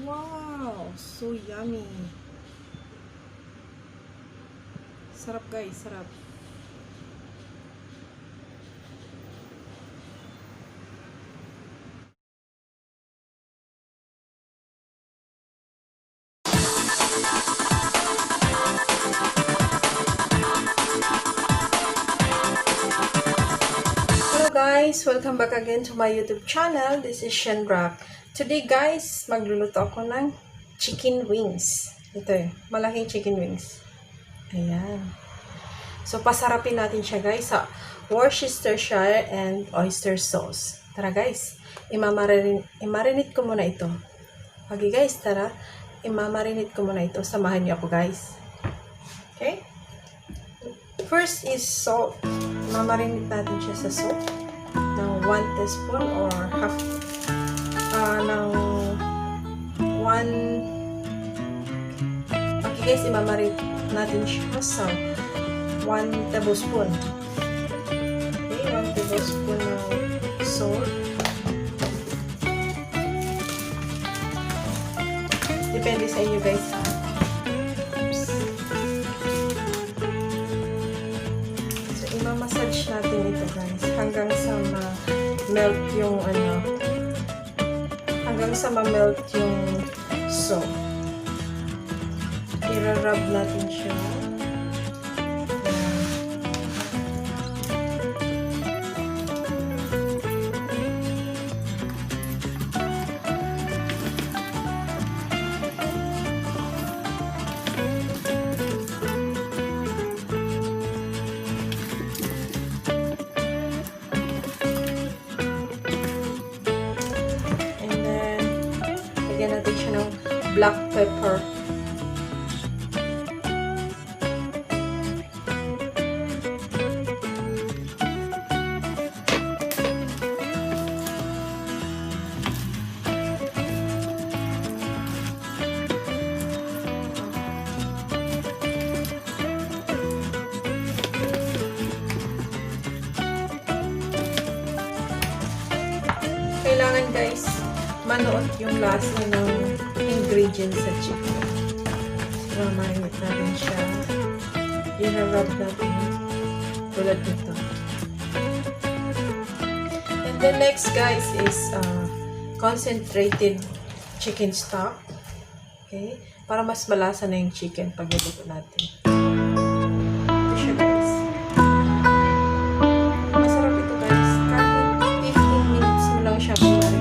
Wow, so yummy. Sarap guys, sarap. Hello guys, welcome back again to my YouTube channel. This is Shenrock. Today guys, magluluto ako ng chicken wings. Ito malaking chicken wings. Ayan. So, pasarapin natin siya guys sa Worcestershire and oyster sauce. Tara guys, i-marinate ko muna ito. Okay guys, tara. I-marinate ko muna ito. Samahan niyo ako guys. Okay? First is salt. I-marinate natin siya sa salt ng 1 teaspoon or half ng 1. Okay guys, i-marinate natin siya sa 1 tablespoon. Okay, 1 tablespoon ng salt. Depende sa inyo guys. Oops. So, imamassage natin ito guys hanggang sa ma-melt yung hanggang sa ma-melt yung salt. I-rub natin siya. Lagyan natin siya ng black pepper. Kailangan guys manood yung lasa ng ingredients sa chicken. So, marinate natin siya. I-rub natin tulad nito. And the next guys is concentrated chicken stock. Okay? Para mas malasa na yung chicken pag niluto natin. Ito siya guys. Masarap ito guys. Kahit 15 minutes mo lang siya marinate.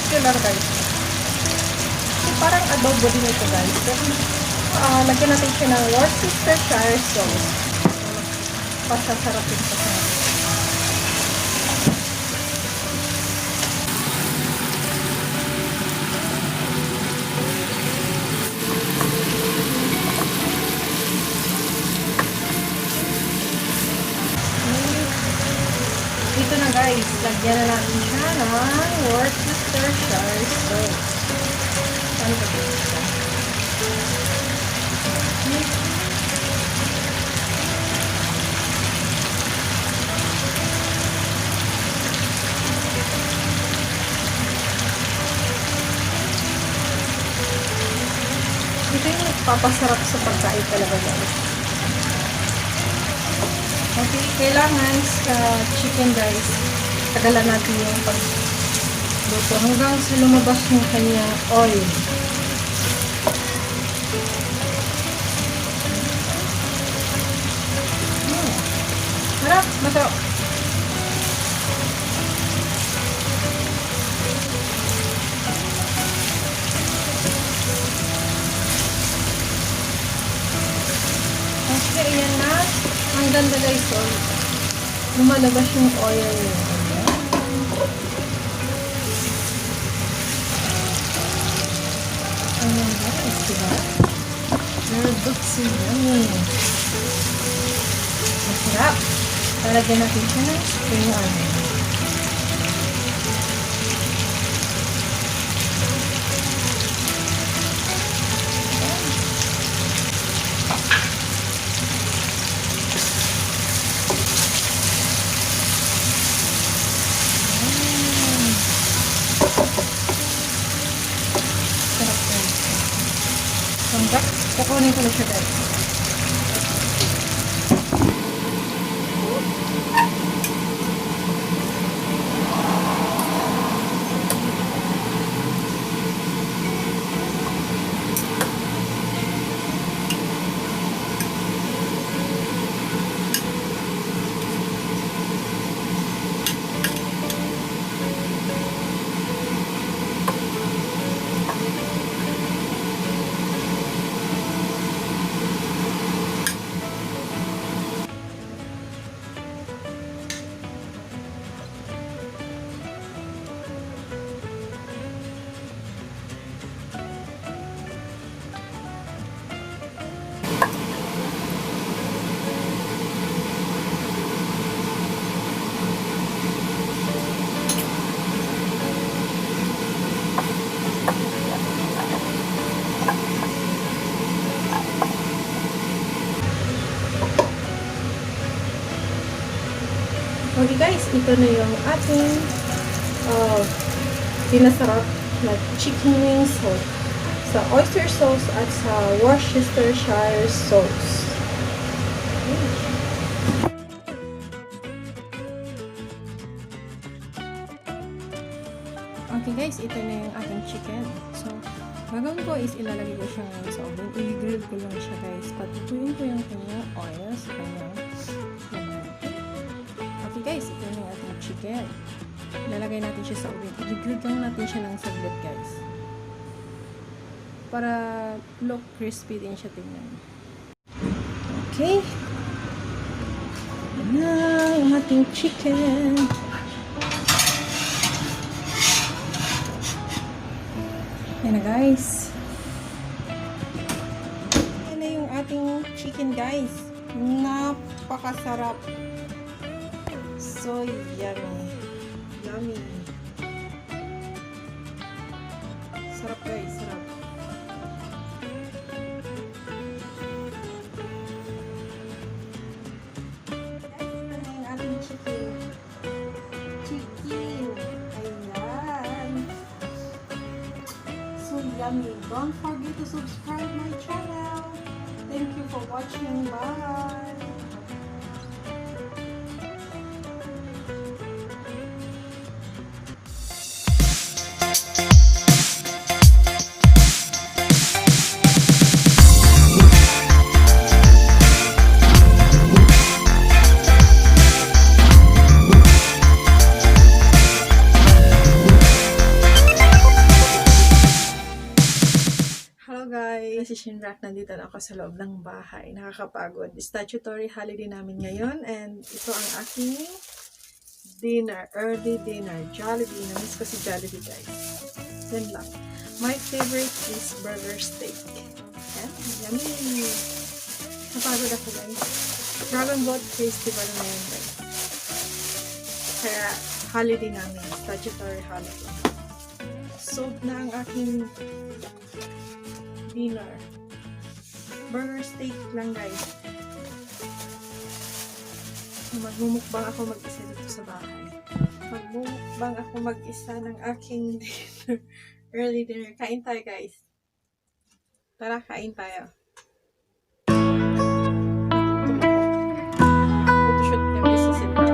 particular guys. So, parang adobo din ito guys. Pero, lagyan natin siya ng Worcestershire sauce. Pasasarapin pa siya. Ito na guys, lagyan na natin siya ng Worcestershire sauce. Ano ba ito? Ito yung nagpapasarap sa pagkain talaga guys. Okay, kailangan sa chicken guys, tagalan natin yung pagluto hanggang sa lumabas yung kanyang oil. Masarap, masarap. Okay, ayan na. Ang ganda guys, so, lumalabas yung oil niya. Ayan guys, diba? Very good, so yummy. Masarap. Talagyan natin siya ng spring onion. Kukunin ko na siya guys. Okay guys, ito na yung ating pinasarap na chicken wings sa oyster sauce at sa Worcestershire sauce. Okay guys, ito na yung ating chicken. So, gagawin ko is ilalagay ko siya ngayon sa oven. I-grill ko lang siya guys. Patutuin ko yung kanyang oil sa kanyang guys, ito yung ating chicken. Ilalagay natin siya sa oven. I-grill lang natin siya ng saglit guys. Para look crispy din siya tingnan. Okay. Yan na yung ating chicken. Yan na guys. Yan na yung ating chicken guys. Napakasarap. So yummy. Yummy. Sarap guys, sarap. Ito na yung ating chicken. Chicken. Ayan. So yummy. Don't forget to subscribe my channel. Thank you for watching. Bye. guys! Si Shinrak, nandito na ako sa loob ng bahay. Nakakapagod. Statutory holiday namin ngayon and ito ang aking dinner, early dinner. Jollibee. Namiss ko si Jollibee guys. Yan lang. My favorite is burger steak. Yan. Yummy! Napagod ako guys. Dragon Boat Festival na yun guys. Kaya holiday namin. Statutory holiday. Sold na ang aking dinner. Burger steak lang guys. Magmumukbang ako mag-isa dito sa bahay. Magmumukbang ako mag-isa ng aking dinner. Early dinner. Kain tayo guys. Tara, kain tayo. Shoot kami sa Sindra.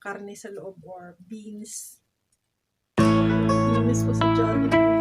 Karne sa loob or beans. Namiss ko sa Jollibee.